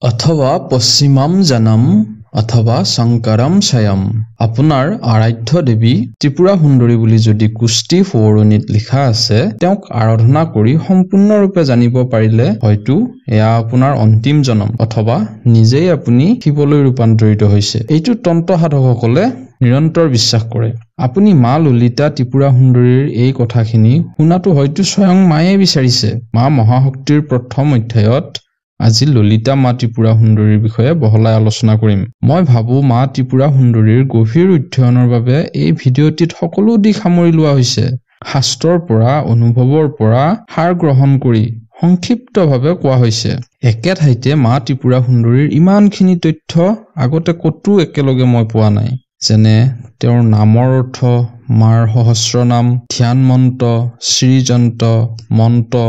अथवा पश्चिमम जनम अथवा शंकरम शयम। আপোনাৰ আৰাধ্য দেৱী ত্ৰিপুৰা সুন্দৰী বুলি যদি কুষ্টি ফৌৰণীত লিখা আছে, তেওঁক আৰাধনা কৰি সম্পূৰ্ণৰূপে জানিব পাৰিলে হয়তো এয়া আপোনাৰ অন্তিম জনম অথবা নিজেই আপুনি শিৱলৈ ৰূপান্তৰিত হৈছে। এইটো তন্ত্ৰ সাধকসকলে নিৰন্তৰ বিশ্বাস কৰে। আপুনি মা ললিতা ত্ৰিপুৰা সুন্দৰীৰ এই কথাখিনি শুনাটো হয়তো স্বয়ং মায়ে বিচাৰিছে। মা মহাশক্তিৰ প্ৰথম অধ্যায়ত আজি ললিতা মা ত্ৰিপুৰা সুন্দৰীৰ বিষয়ে বহলাই আলোচনা কৰিম। মই ভাবো মা ত্ৰিপুৰা সুন্দৰীৰ গভীৰ অধ্যয়নৰ বাবে এই ভিডিঅ'টিত সকলো দিশ সামৰি লোৱা হৈছে। শাস্ত্ৰৰ পৰা অনুভৱৰ পৰা সাৰ গ্ৰহণ কৰি সংক্ষিপ্তভাৱে কোৱা হৈছে। একে ঠাইতে মা ত্ৰিপুৰা সুন্দৰীৰ ইমানখিনি তথ্য আগতে কতো একেলগে মই পোৱা নাই। যেনে তেওঁৰ নামৰ অৰ্থ, মাৰ সহস্ৰ নাম, ধ্যান মন্ত্ৰ, শ্ৰীযন্ত্ৰ মন্ত্ৰ,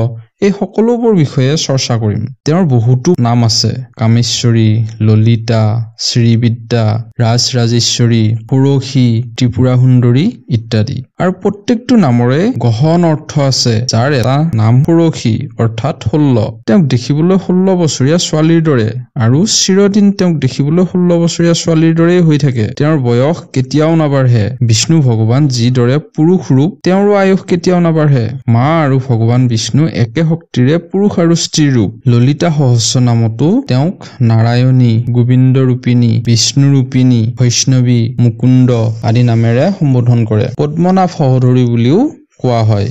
এই সকলোবোৰ বিষয়ে চৰ্চা কৰিম। তেওঁৰ বহুতো নাম আছে: কামেশ্বৰী, ললিতা, শ্ৰীবিদ্যা, ৰাজৰাজেশ্বৰী, পুৰশী, ত্ৰিপুৰা সুন্দৰী ইত্যাদি। আৰু প্ৰত্যেকটো নামৰে গহন অৰ্থ আছে, যাৰ এটা নাম পুৰশী অৰ্থাৎ 16। তেওঁক দেখিবলৈ 16 বছৰীয়া ছোৱালীৰ দৰে আৰু চিৰদিন তেওঁক দেখিবলৈ 16 বছৰীয়া ছোৱালীৰ দৰেই হৈ থাকে। তেওঁৰ বয়স কেতিয়াও নাবাঢ়ে। বিষ্ণু ভগৱান যিদৰে পুৰুষ ৰূপ, তেওঁৰো আয়ুস কেতিয়াও নাবাঢ়ে। মা আৰু ভগৱান বিষ্ণু একে শক্তিৰে পুৰুষ আৰু স্ত্ৰী ৰূপ। ললিতা সহস্ৰ নামতো তেওঁক নাৰায়ণী, গোবিন্দ ৰূপিণী, বিষ্ণু ৰূপিণী, বৈষ্ণৱী, মুকুন্দ আদি নামেৰে সম্বোধন কৰে। পদ্মনাভ সহোদৰী বুলিও কোৱা হয়,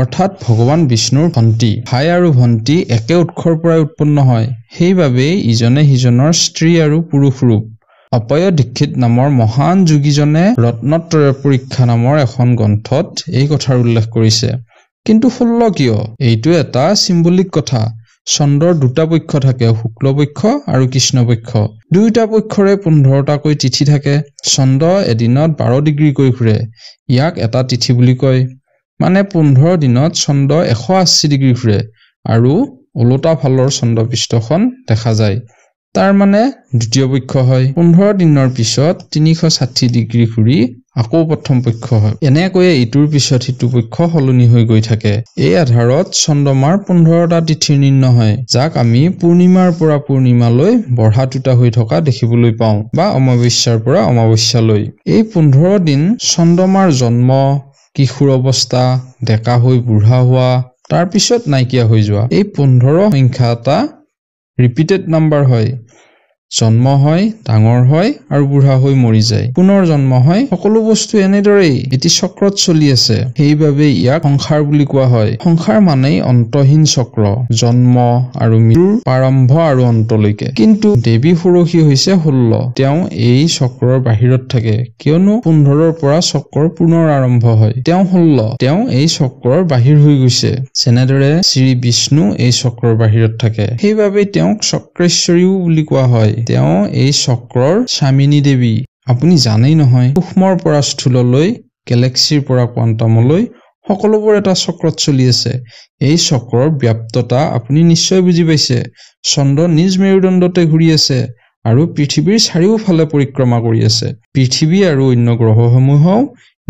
অৰ্থাৎ ভগৱান বিষ্ণুৰ ভণ্টি। ভাই আৰু ভণ্টি একে উৎসৰ পৰাই উৎপন্ন হয়, সেইবাবেই ইজনে সিজনৰ স্ত্ৰী আৰু পুৰুষ ৰূপ। অপয় দীক্ষিত নামৰ মহান যোগীজনে ৰত্নত্ৰয় পৰীক্ষা নামৰ এখন গ্ৰন্থত এই কথাৰ উল্লেখ কৰিছে। কিন্তু 16 কিয়? এইটো এটা চিম্বলিক কথা। চন্দ্ৰৰ দুটা পক্ষ থাকে, শুক্ল পক্ষ আৰু কৃষ্ণ পক্ষ। দুয়োটা পক্ষৰে 15টাকৈ তিথি থাকে। চন্দ্ৰ এদিনত 12 ডিগ্ৰীকৈ ঘূৰে। ইয়াক এটা তিথি বুলি কয়। মানে 15 দিনত চন্দ্ৰ 180 ডিগ্ৰী ঘূৰে আৰু ওলোটা ফালৰ চন্দ্ৰপৃষ্ঠখন দেখা যায়। তাৰ মানে দ্বিতীয় পক্ষ হয়। 15 দিনৰ পিছত 360 ডিগ্ৰী ঘূৰি আকৌ প্ৰথম পক্ষ হয়। এনেকৈয়ে ইটোৰ পিছত সিটো পক্ষ সলনি হৈ গৈ থাকে। এই আধাৰত চন্দ্ৰমাৰ 15টা তিথিৰ নিৰ্ণয় হয়, যাক আমি পূৰ্ণিমাৰ পৰা পূৰ্ণিমালৈ বঢ়া টুটা হৈ থকা দেখিবলৈ পাওঁ, বা অমাৱস্যাৰ পৰা অমাৱস্যালৈ। এই 15 দিন চন্দ্ৰমাৰ জন্ম, কিশোৰ অৱস্থা, ডেকা হৈ বুঢ়া হোৱা, তাৰ পিছত নাইকিয়া হৈ যোৱা। এই 15 সংখ্যা এটা ৰিপিটেড নাম্বাৰ হয়। জন্ম হয়, ডাঙৰ হয় আৰু বুঢ়া হৈ মৰি যায়, পুনৰ জন্ম হয়। সকলো বস্তু এনেদৰেই এটি চক্ৰত চলি আছে। সেইবাবে ইয়াক সংসাৰ বুলি কোৱা হয়। সংসাৰ মানেই অন্তহীন চক্ৰ, জন্ম আৰু মৃত্যুৰ প্ৰাৰম্ভ আৰু অন্তলৈকে। কিন্তু দেৱী ষোড়শী হৈছে 16। তেওঁ এই চক্ৰৰ বাহিৰত থাকে, কিয়নো 15ৰ পৰা চক্ৰৰ পুনৰ আৰম্ভ হয়। তেওঁ 16, তেওঁ এই চক্ৰৰ বাহিৰ হৈ গৈছে। যেনেদৰে শ্ৰী বিষ্ণু এই চক্ৰৰ বাহিৰত থাকে, সেইবাবে তেওঁক চক্ৰেশ্বৰীও বুলি কোৱা হয়। তেওঁ এই চক্ৰৰ স্বামিনী দেৱী। আপুনি জানেই নহয়, সূক্ষ্মৰ পৰা স্থূললৈ, গেলেক্সিৰ পৰা কোৱাণ্টামলৈ সকলোবোৰ এটা চক্ৰত চলি আছে। এই চক্ৰৰ ব্যাপ্ততা আপুনি নিশ্চয় বুজি পাইছে। চন্দ্ৰ নিজ মেৰুদণ্ডতে ঘূৰি আছে আৰু পৃথিৱীৰ চাৰিওফালে পৰিক্ৰমা কৰি আছে। পৃথিৱী আৰু অন্য গ্ৰহসমূহেও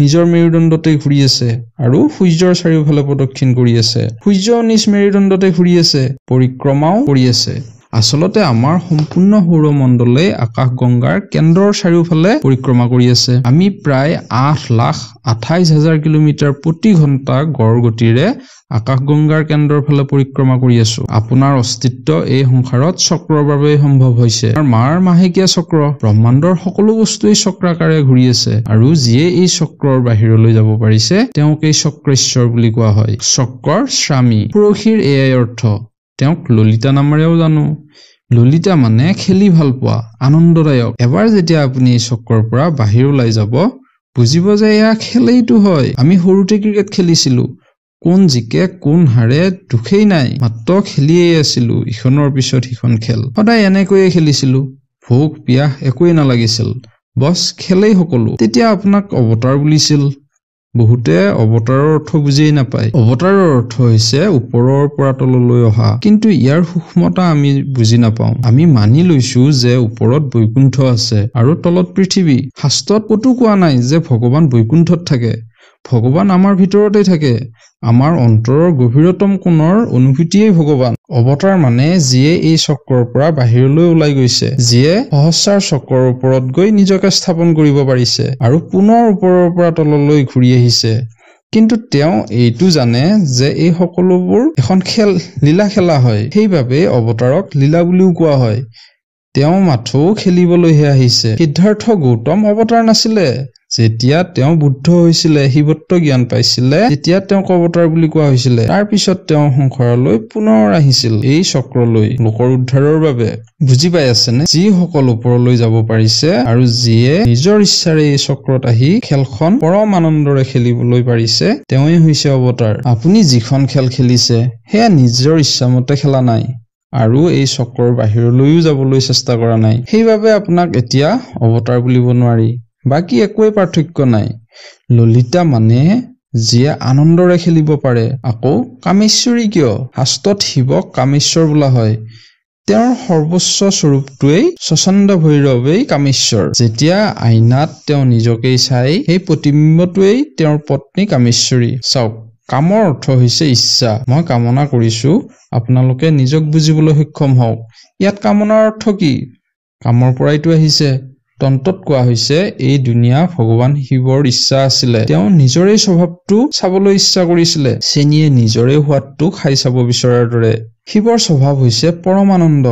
নিজৰ মেৰুদণ্ডতে ঘূৰি আছে আৰু সূৰ্যৰ চাৰিওফালে প্ৰদক্ষিণ কৰি আছে। সূৰ্যও নিজ মেৰুদণ্ডতে ঘূৰি আছে, পৰিক্ৰমাও কৰি আছে। আচলতে আমাৰ সম্পূৰ্ণ সৌৰমণ্ডলে আকাশগংগাৰ কেন্দ্ৰৰ চাৰিওফালে পৰিক্ৰমা কৰি আছে। আমি প্ৰায় 8,28,000 কিলোমিটাৰ প্ৰতি ঘণ্টা গড় গতিৰে আকাশগংগাৰ কেন্দ্ৰৰ ফালে পৰিক্ৰমা কৰি আছো। আপোনাৰ অস্তিত্ব এই সংসাৰত চক্ৰৰ বাবে সম্ভৱ হৈছে। মাৰ মাহেকীয়া চক্ৰ, ব্ৰহ্মাণ্ডৰ সকলো বস্তুৱেই চক্ৰাকাৰে ঘূৰি আছে, আৰু যিয়ে এই চক্ৰৰ বাহিৰলৈ যাব পাৰিছে তেওঁক এই চক্ৰেশ্বৰ বুলি কোৱা হয়। চক্ৰৰ স্বামী পুৰশীৰ এয়াই অৰ্থ। তেওঁক ললিতা নামেৰেও জানো। ললিতা মানে খেলি ভাল পোৱা, আনন্দদায়ক। এবাৰ যেতিয়া আপুনি এই চক্ৰৰ পৰা বাহিৰ ওলাই যাব, বুজিব যে এয়া খেলেইটো হয়। আমি সৰুতে ক্ৰিকেট খেলিছিলো, কোন জিকে কোন হাৰে দুখেই নাই, মাত্ৰ খেলিয়েই আছিলো ইখনৰ পিছত সিখন খেল। সদায় এনেকৈয়ে খেলিছিলো, ভোক পিয়াহ একোৱেই নালাগিছিল, বছ খেলেই সকলো। তেতিয়া আপোনাক অৱতাৰ বুলিছিল। বহুতে অৱতাৰৰ অৰ্থ বুজিয়েই নাপায়। অৱতাৰৰ অৰ্থ হৈছে ওপৰৰ পৰা তললৈ অহা, কিন্তু ইয়াৰ সূক্ষ্মতা আমি বুজি নাপাওঁ। আমি মানি লৈছো যে ওপৰত বৈকুণ্ঠ আছে আৰু তলত পৃথিৱী। শাস্ত্ৰত ক'তো কোৱা নাই যে ভগৱান বৈকুণ্ঠত থাকে। ভগৱান আমাৰ ভিতৰতে থাকে। আমাৰ অন্তৰৰ গভীৰতম কোণৰ অনুভূতিয়েই ভগৱান। অৱতাৰ মানে যিয়ে এই চক্ৰৰ পৰা বাহিৰলৈ ওলাই গৈছে, যিয়ে সহস্ৰাৰ চক্ৰৰ ওপৰত গৈ নিজকে স্থাপন কৰিব পাৰিছে আৰু পুনৰ ওপৰৰ পৰা তললৈ ঘূৰি আহিছে। কিন্তু তেওঁ এইটো জানে যে এই সকলোবোৰ এখন লীলা খেলা হয়, সেইবাবে অৱতাৰক লীলা বুলিও কোৱা হয়। তেওঁ মাথো খেলিবলৈহে আহিছে। সিদ্ধাৰ্থ গৌতম অৱতাৰ নাছিলে। যেতিয়া তেওঁ বুদ্ধ হৈছিলে, শিৱত্ব জ্ঞান পাইছিলে, তেতিয়া তেওঁক অৱতাৰ বুলি কোৱা হৈছিলে। তাৰ পিছত তেওঁ সংসাৰলৈ পুনৰ আহিছিল, এই চক্ৰলৈ, লোকৰ উদ্ধাৰৰ বাবে। বুজি পাই আছেনে? যিসকল ওপৰলৈ যাব পাৰিছে আৰু যিয়ে নিজৰ ইচ্ছাৰে এই চক্ৰত আহি খেলখন পৰম আনন্দৰে খেলিবলৈ পাৰিছে, তেওঁৱেই হৈছে অৱতাৰ। আপুনি যিখন খেল খেলিছে সেয়া নিজৰ ইচ্ছামতে খেলা নাই আৰু এই চক্ৰৰ বাহিৰলৈও যাবলৈ চেষ্টা কৰা নাই, সেইবাবে আপোনাক এতিয়া অৱতাৰ বুলিব নোৱাৰি। বাকী একোৱেই পাৰ্থক্য নাই। ললিতা মানে যিয়ে আনন্দৰে খেলিব পাৰে। আকৌ কামেশ্বৰী কিয়? শাস্ত্ৰত শিৱক কামেশ্বৰ বোলা হয়। তেওঁৰ সৰ্বোচ্চ স্বৰূপটোৱেই স্বচ্ছন্দ ভৈৰৱেই কামেশ্বৰ। যেতিয়া আইনাত তেওঁ নিজকেই চাই, সেই প্ৰতিবিম্বটোৱেই তেওঁৰ পত্নী কামেশ্বৰী। চাওক, কামৰ অৰ্থ হৈছে ইচ্ছা। মই কামনা কৰিছো আপোনালোকে নিজক বুজিবলৈ সক্ষম হওক। ইয়াত কামনাৰ অৰ্থ কি? কামৰ পৰাইতো আহিছে। তন্ত্ৰত কোৱা হৈছে এই দুনিয়া ভগৱান শিৱৰ ইচ্ছা আছিলে। তেওঁ নিজৰে স্বভাৱটো চাবলৈ ইচ্ছা কৰিছিলে। চেনিয়ে নিজৰে সোৱাদটো খাই চাব বিচৰাৰ দৰে। শিৱৰ স্বভাৱ হৈছে পৰম আনন্দ।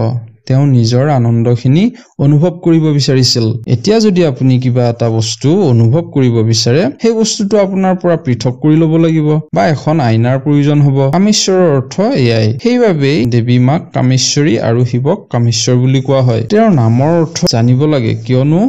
তেওঁ নিজৰ আনন্দখিনি অনুভৱ কৰিব বিচাৰিছিল। এতিয়া যদি আপুনি কিবা এটা বস্তু অনুভৱ কৰিব বিচাৰে, সেই বস্তুটো আপোনাৰ পৰা পৃথক কৰি ল'ব লাগিব বা এখন আইনাৰ প্ৰয়োজন হ'ব। কামেশ্বৰৰ অৰ্থ এয়াই। সেইবাবেই দেৱী মাক কামেশ্বৰী আৰু শিৱক কামেশ্বৰ বুলি কোৱা হয়। তেওঁৰ নামৰ অৰ্থ জানিব লাগে, কিয়নো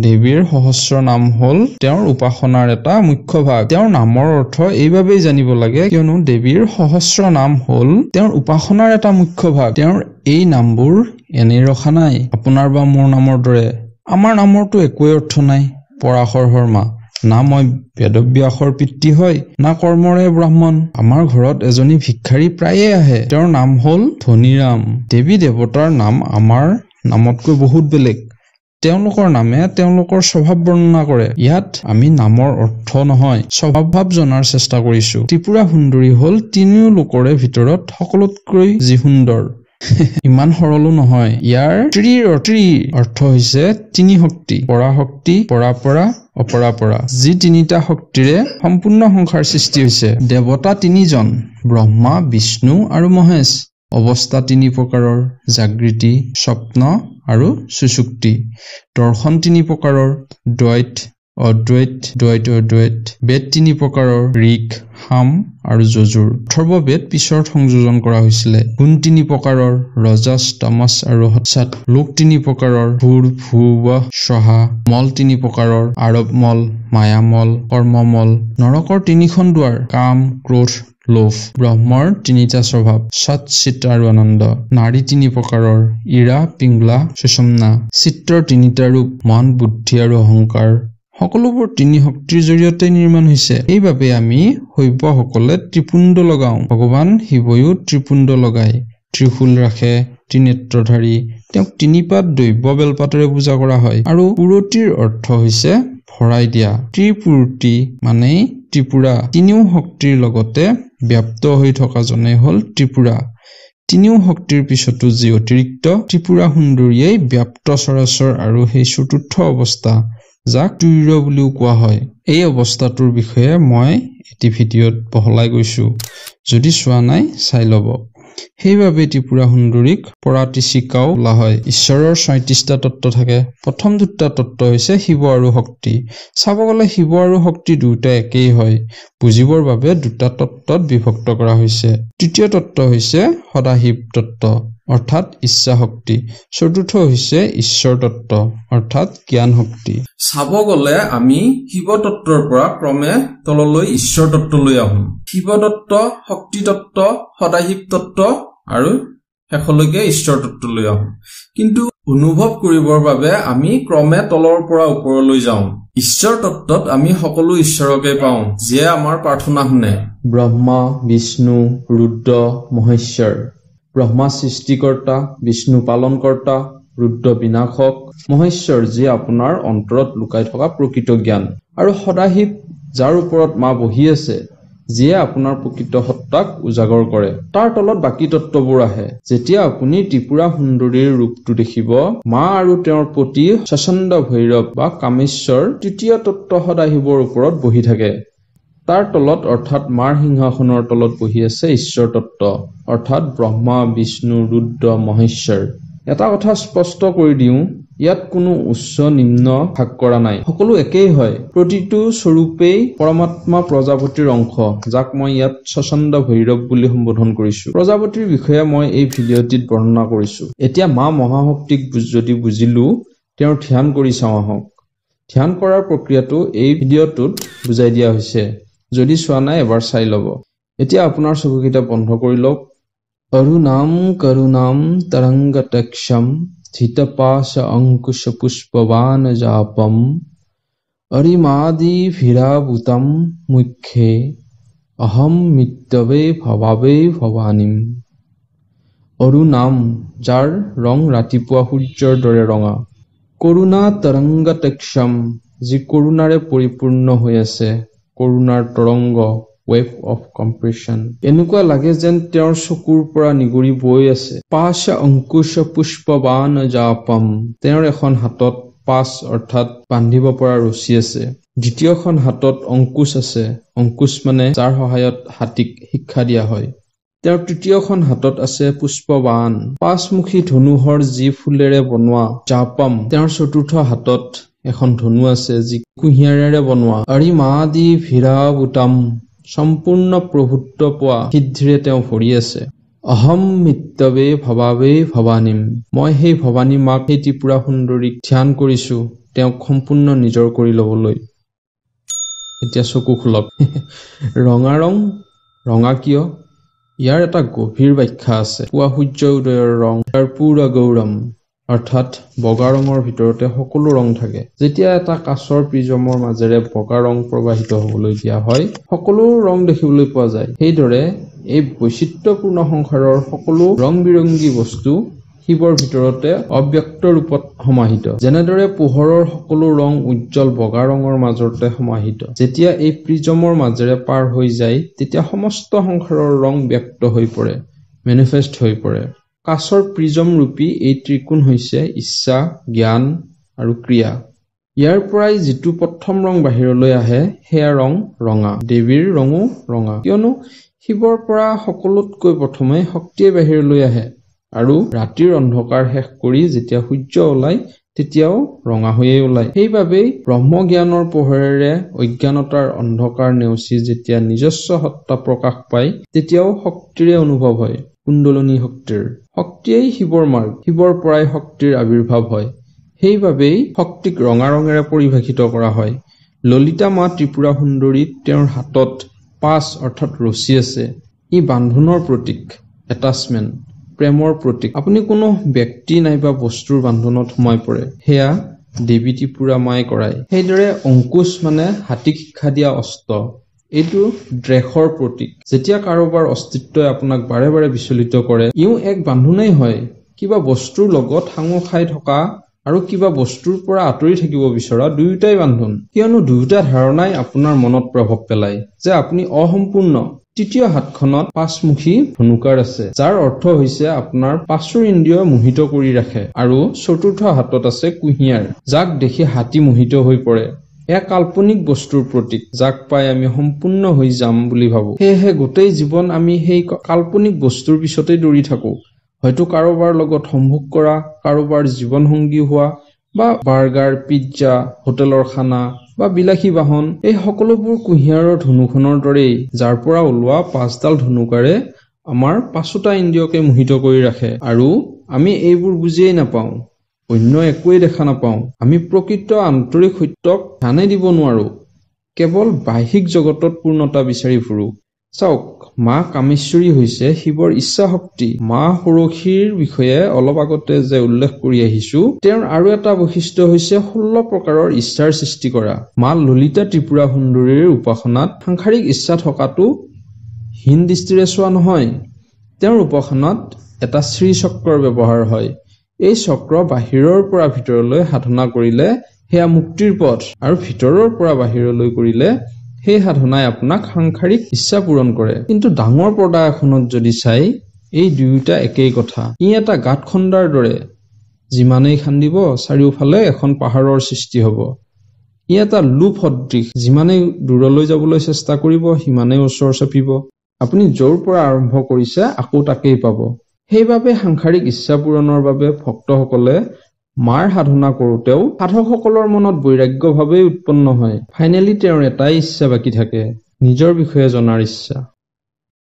দেৱীৰ সহস্ৰ নাম হ'ল তেওঁৰ উপাসনাৰ এটা মুখ্য ভাগ। তেওঁৰ নামৰ অৰ্থ এইবাবেই জানিব লাগে, কিয়নো দেৱীৰ সহস্ৰ নাম হ'ল তেওঁৰ উপাসনাৰ এটা মুখ্য ভাগ। তেওঁৰ এই নামবোৰ এনেই ৰখা নাই, আপোনাৰ বা মোৰ নামৰ দৰে। আমাৰ নামৰতো একোৱে অৰ্থ নাই। পৰাশৰ শৰ্মা, না মই বেদব্যাসৰ পিতৃ হয়, না কৰ্মৰে ব্ৰাহ্মণ। আমাৰ ঘৰত এজনী ভিক্ষাৰী প্ৰায়ে আহে, তেওঁৰ নাম হ'ল ধনীৰাম। দেৱী দেৱতাৰ নাম আমাৰ নামতকৈ বহুত বেলেগ। তেওঁলোকৰ নামে তেওঁলোকৰ স্বভাৱ বৰ্ণনা কৰে। ইয়াত আমি নামৰ অৰ্থ নহয়, স্বভাৱ জনাৰ চেষ্টা কৰিছো। ত্ৰিপুৰা সুন্দৰী হ'ল তিনিও লোকৰে ভিতৰত সকলোতকৈ যি সুন্দৰ। ইমান সৰলো নহয়। ইয়াৰ ত্ৰি অৰ্থ হৈছে তিনি শক্তি, পৰাশক্তি, পৰাপৰা, অপৰাপৰা। যি তিনিটা শক্তিৰে সম্পূৰ্ণ সংসাৰ সৃষ্টি হৈছে। দেৱতা তিনিজন, ব্ৰহ্মা, বিষ্ণু আৰু মহেশ। অৱস্থা তিনি প্ৰকাৰৰ, জাগৃতি, স্বপ্ন আৰু সুষুপ্তি। দৰ্শন তিনি প্ৰকাৰৰ, দ্বৈত, অদ্বৈত, দ্বৈত অদ্বৈত। বেদ তিনি প্ৰকাৰৰ, ঋক, সাম আৰু যজুৰ। অথৰ্ববেদ পিছত সংযোজন কৰা হৈছিলে। গুণ তিনি প্ৰকাৰৰ, ৰজস, তামস আৰু সৎসাত। লোক তিনি প্ৰকাৰৰ, ভূৰ, ভুৱ, স্বহা। মল তিনি প্ৰকাৰৰ, আৰৱ মল, মায়ামল, কৰ্মমল। নৰকৰ তিনিখন দুৱাৰ, কাম, ক্ৰোধ, লোভ। ব্ৰহ্মৰ তিনিটা স্বভাৱ, সৎ, চিত আৰু আনন্দ। নাৰী তিনি প্ৰকাৰৰ, ইৰা, পিংলা, সুষুম্না। চিত্ৰৰ তিনিটা ৰূপ, মন, বুদ্ধি আৰু অহংকাৰ। সকলোবোৰ তিনি শক্তিৰ জৰিয়তে নিৰ্মাণ হৈছে। এইবাবে আমি শৈৱসকলে ত্ৰিপুণ্ড লগাওঁ। ভগৱান শিৱয়ো ত্ৰিপুণ্ড লগায়, ত্ৰিশূল ৰাখে, ত্ৰিনেত্ৰধাৰী। তেওঁক তিনিপাত দৈৱ বেলপাতেৰে পূজা কৰা হয়। আৰু পুৰতিৰ অৰ্থ হৈছে ভৰাই দিয়া। ত্ৰিপুৰতি মানে ত্ৰিপুৰা। তিনিও শক্তিৰ লগতে ব্যাপ্ত হৈ থকা জনে হ'ল ত্ৰিপুৰা। তিনিও শক্তিৰ পিছতো যি অতিৰিক্ত, ত্ৰিপুৰা সুন্দৰীয়েই ব্যাপ্ত চৰাচৰ আৰু সেই চতুৰ্থ অৱস্থা, যাক তুৰ্য বুলিও কোৱা হয়। এই অৱস্থাটোৰ বিষয়ে মই এটি ভিডিঅ'ত বহলাই গৈছো, যদি চোৱা নাই চাই ল'ব। সেইবাবে ত্ৰিপুৰা সুন্দৰীক পৰাতিশিকাও বোলা হয়। ঈশ্বৰৰ ৩৬টা তত্ত্ব থাকে। প্ৰথম দুটা তত্ত্ব হৈছে শিৱ আৰু শক্তি। চাব গ'লে শিৱ আৰু শক্তি দুয়োটা একেই হয়। বুজিবৰ বাবে দুটা তত্ত্বত বিভক্ত কৰা হৈছে। তৃতীয় তত্ত্ব হৈছে সদাশিৱ তত্ত্ব, অৰ্থাৎ ইচ্ছা শক্তি। চতুৰ্থ হৈছে ঈশ্বৰ তত্ত্ব, অৰ্থাৎ জ্ঞান শক্তি। চাব গ'লে আমি শিৱ তত্ত্বৰ পৰা ক্ৰমে তললৈ ঈশ্বৰ তত্ত্বলৈ আহোঁ। শিৱ তত্ত্ব, শক্তি তত্ত্ব, সদাশিৱ তত্ত্ব আৰু শেষলৈকে ঈশ্বৰ তত্ত্বলৈ আহোঁ। কিন্তু অনুভৱ কৰিবৰ বাবে আমি ক্ৰমে তলৰ পৰা ওপৰলৈ যাওঁ। ঈশ্বৰ তত্ত্বত আমি সকলো ঈশ্বৰকে পাওঁ, যিয়ে আমাৰ প্ৰাৰ্থনা শুনে। ব্ৰহ্মা, বিষ্ণু, ৰুদ্ৰ, মহেশ্বৰ। ব্ৰহ্মা সৃষ্টিকৰ্তা, বিষ্ণু পালনকৰ্তা, ৰুদ্ৰ বিনাশক, মহেশ্বৰ যি আপোনাৰ অন্তৰত লুকাই থকা প্ৰকৃত জ্ঞান, আৰু সদাশিৱ যাৰ ওপৰত মা বহি আছে, যিয়ে আপোনাৰ প্ৰকৃত সত্তাক উজাগৰ কৰে। তাৰ তলত বাকী তত্ত্ববোৰ আহে। যেতিয়া আপুনি ত্ৰিপুৰা সুন্দৰীৰ ৰূপটো দেখিব, মা আৰু তেওঁৰ পতি স্বচ্ছন্দ ভৈৰৱ বা কামেশ্বৰ তৃতীয় তত্ত্ব সদাশিৱৰ ওপৰত বহি থাকে। তাৰ তলত অৰ্থাৎ মাৰ সিংহাসনৰ তলত বহি আছে ঈশ্বৰ তত্ত্ব, অৰ্থাৎ ব্ৰহ্মা, বিষ্ণু, ৰুদ্ৰ, মহেশ্বৰ। এটা কথা স্পষ্ট কৰি দিওঁ, ইয়াত কোনো উচ্চ নিম্ন ভাগ কৰা নাই, সকলো একেই হয়। প্ৰতিটো স্বৰূপেই পৰমাত্মা প্ৰজাপতিৰ অংশ, যাক মই ইয়াত স্বচ্ছন্দ ভৈৰৱ বুলি সম্বোধন কৰিছো। প্ৰজাপতিৰ বিষয়ে মই এই ভিডিঅ'টিত বৰ্ণনা কৰিছো। এতিয়া মা মহাশক্তিক যদি বুজিলো, তেওঁৰ ধ্যান কৰি চাওঁ আহক। ধ্যান কৰাৰ প্ৰক্ৰিয়াটো এই ভিডিঅ'টোত বুজাই দিয়া হৈছে। যদি চোৱা নাই এবাৰ চাই ল'ব। এতিয়া আপোনাৰ চকুকেইটা বন্ধ কৰি লওক। অৰুণাম কৰুণাম তৰংগতক্ষম ধৃতপাশ অংকুশ পুষ্পবান জাপম অৰিমাদি ভিৰাভূতম মুখ্যে অহম মিত্যৱে ভৱাৱে ভৱানীম। অৰুণাম, যাৰ ৰং ৰাতিপুৱা সূৰ্যৰ দৰে ৰঙা। কৰুণা তৰংগতক্ষম, যি কৰুণাৰে পৰিপূৰ্ণ হৈ আছে, কৰুণাৰ তৰংগ, ৱেভ অফ কম্প্ৰেছন। এনেকুৱা লাগে যেন তেওঁৰ চকুৰ পৰা নিগৰি বৈ আছে। পাশ অংকুশ পুষ্পবান জাপম, তেওঁৰ এখন হাতত পাশ অৰ্থাৎ বান্ধিব পৰা ৰছী আছে। দ্বিতীয়খন হাতত অংকুশ আছে। অংকুশ মানে যাৰ সহায়ত হাতীক শিক্ষা দিয়া হয়। তেওঁৰ তৃতীয়খন হাতত আছে পুষ্পবান, পাঁচমুখী ধনুহৰ যি ফুলেৰে বনোৱা। জাপম, তেওঁৰ চতুৰ্থ হাতত এখন ধনু আছে যি কুঁহিয়াৰেৰে বনোৱা। অৰিমাদি ভিৰাভূতম, সম্পূৰ্ণ প্ৰভুত্ব পোৱা সিদ্ধিৰে তেওঁ ভৰি আছে। অহম মিত্যৱে ভৱাৱে ভৱানীম, মই সেই ভৱানী মাক, সেই ত্ৰিপুৰা সুন্দৰীক ধ্যান কৰিছো, তেওঁক সম্পূৰ্ণ নিজৰ কৰি ল'বলৈ। এতিয়া চকু খোলক। ৰঙা ৰং, ৰঙা কিয়? ইয়াৰ এটা গভীৰ ব্যাখ্যা আছে। পুৱা সূৰ্য উদয়ৰ ৰং, কৰ্পূৰ গৌৰম, অৰ্থাৎ বগা ৰঙৰ ভিতৰতে সকলো ৰং থাকে। যেতিয়া এটা কাঁচৰ প্ৰিজমৰ মাজেৰে বগা ৰং প্ৰবাহিত হবলৈ দিয়া হয়, সকলো ৰং দেখিবলৈ পোৱা যায়। সেইদৰে এই বৈচিত্ৰ্যপূৰ্ণ সংসাৰৰ সকলো ৰং বিৰংগী বস্তু শিৱৰ ভিতৰতে অব্যক্ত ৰূপত সমাহিত। যেনেদৰে পোহৰৰ সকলো ৰং উজ্জ্বল বগা ৰঙৰ মাজতে সমাহিত। যেতিয়া এই প্ৰিজমৰ মাজেৰে পাৰ হৈ যায়, তেতিয়া সমস্ত সংসাৰৰ ৰং ব্যক্ত হৈ পৰে, মেনিফেষ্ট হৈ পৰে। কাঁচৰ প্ৰিজম ৰূপী এই ত্ৰিকোণ হৈছে ইচ্ছা, জ্ঞান আৰু ক্ৰিয়া। ইয়াৰ পৰাই যিটো প্ৰথম ৰং বাহিৰলৈ আহে, সেয়া ৰং ৰঙা। দেৱীৰ ৰঙো ৰঙা, কিয়নো শিৱৰ পৰা সকলোতকৈ প্ৰথমে শক্তিয়ে বাহিৰলৈ আহে, আৰু ৰাতিৰ অন্ধকাৰ শেষ কৰি যেতিয়া সূৰ্য ওলায়, তেতিয়াও ৰঙা হৈয়ে ওলায়। সেইবাবেই ব্ৰহ্মজ্ঞানৰ পোহৰেৰে অজ্ঞানতাৰ অন্ধকাৰ নেওচি যেতিয়া নিজস্ব সত্তা প্ৰকাশ পায়, তেতিয়াও শক্তিৰে অনুভৱ হয়, কুণ্ডলিনী শক্তিৰ। শক্তিয়েই শিৱৰ মাৰ্গ, শিৱৰ পৰাই শক্তিৰ আবিৰ্ভাৱ হয়। সেইবাবেই শক্তিক ৰঙা ৰঙেৰে পৰিভাষিত কৰা হয়। ললিতা মা ত্ৰিপুৰা সুন্দৰীত তেওঁৰ হাতত পাশ অৰ্থাৎ ৰছী আছে। ই বান্ধোনৰ প্ৰতীক, এটাচমেণ্ট, প্ৰেমৰ প্ৰতীক। আপুনি কোনো ব্যক্তি নাইবা বস্তুৰ বান্ধোনত সোমাই পৰে, সেয়া দেৱী ত্ৰিপুৰা মায়ে কৰায়। সেইদৰে অংকুশ মানে হাতীক শিক্ষা দিয়া অস্ত্ৰ। এইটো দ্ৰেশৰ প্ৰতীক। যেতিয়া কাৰোবাৰ অস্তিত্বই আপোনাক বাৰে বাৰে বিচলিত কৰে, ইও এক বান্ধোনেই হয়। কিবা বস্তুৰ লগত সাঙু খাই থকা আৰু কিবা বস্তুৰ পৰা আঁতৰি থাকিব বিচৰা, দুয়োটাই বান্ধোন। কিয়নো দুয়োটা ধাৰণাই আপোনাৰ মনত প্ৰভাৱ পেলায় যে আপুনি অসম্পূৰ্ণ। তৃতীয় হাতখনত পাঁচমুখী ধনুকাৰ আছে, যাৰ অৰ্থ হৈছে আপোনাৰ পাঁচোৰ ইন্দ্ৰিয় মোহিত কৰি ৰাখে। আৰু চতুৰ্থ হাতত আছে কুঁহিয়াৰ, যাক দেখি হাতী মোহিত হৈ পৰে। এয়া কাল্পনিক বস্তুৰ প্ৰতীক, যাক পাই আমি সম্পূৰ্ণ হৈ যাম বুলি ভাবো। সেয়েহে গোটেই জীৱন আমি সেই কাল্পনিক বস্তুৰ পিছতেই দৌৰি থাকো। হয়তো কাৰোবাৰ লগত সম্ভোগ কৰা, কাৰোবাৰ জীৱন সংগী হোৱা, বা বাৰ্গাৰ, পিজ্জা, হোটেলৰ খানা বা বিলাসী বাহন, এই সকলোবোৰ কুঁহিয়াৰৰ ধনুখনৰ দৰেই, যাৰ পৰা ওলোৱা পাঁচডাল ধনুকাৰে আমাৰ পাঁচোটা ইন্দ্ৰিয়কে মোহিত কৰি ৰাখে। আৰু আমি এইবোৰ বুজিয়েই নাপাওঁ, অন্য একোৱেই দেখা নাপাওঁ। আমি প্ৰকৃত আন্তৰিক সত্যক ধ্যানে দিব নোৱাৰো, কেৱল বাহ্যিক জগতত পূৰ্ণতা বিচাৰি ফুৰো। চাওক, মা কামেশ্বৰী হৈছে শিৱৰ ইচ্ছা শক্তি। মা ষোড়শীৰ বিষয়ে অলপ আগতে যে উল্লেখ কৰি আহিছো, তেওঁৰ আৰু এটা বৈশিষ্ট্য হৈছে 16 প্ৰকাৰৰ ইচ্ছাৰ সৃষ্টি কৰা। মা ললিতা ত্ৰিপুৰা সুন্দৰীৰ উপাসনাত সাংসাৰিক ইচ্ছা থকাটো হীন দৃষ্টিৰে চোৱা নহয়। তেওঁৰ উপাসনাত এটা শ্ৰীচক্ৰৰ ব্যৱহাৰ হয়। এই চক্ৰ বাহিৰৰ পৰা ভিতৰলৈ সাধনা কৰিলে সেয়া মুক্তিৰ পথ, আৰু ভিতৰৰ পৰা বাহিৰলৈ কৰিলে সেই সাধনাই আপোনাক সাংসাৰিক ইচ্ছা পূৰণ কৰে। কিন্তু ডাঙৰ পৰ্দা এখনত যদি চাই এই দুয়োটা একেই কথা। ই এটা গাঁত খন্দাৰ দৰে, যিমানেই খান্দিব চাৰিওফালে এখন পাহাৰৰ সৃষ্টি হ'ব। ই এটা লুপ সদৃশ, যিমানেই দূৰলৈ যাবলৈ চেষ্টা কৰিব সিমানেই ওচৰ চাপিব। আপুনি য'ৰ পৰা আৰম্ভ কৰিছে আকৌ তাকেই পাব। সেইবাবে সাংসাৰিক ইচ্ছা পূৰণৰ বাবে ভক্তসকলে মাৰ সাধনা কৰোঁতেও সাধকসকলৰ মনত বৈৰাগ্য ভাৱেই উৎপন্ন হয়। ফাইনেলি তেওঁৰ এটাই ইচ্ছা বাকী থাকে, নিজৰ বিষয়ে জনাৰ ইচ্ছা।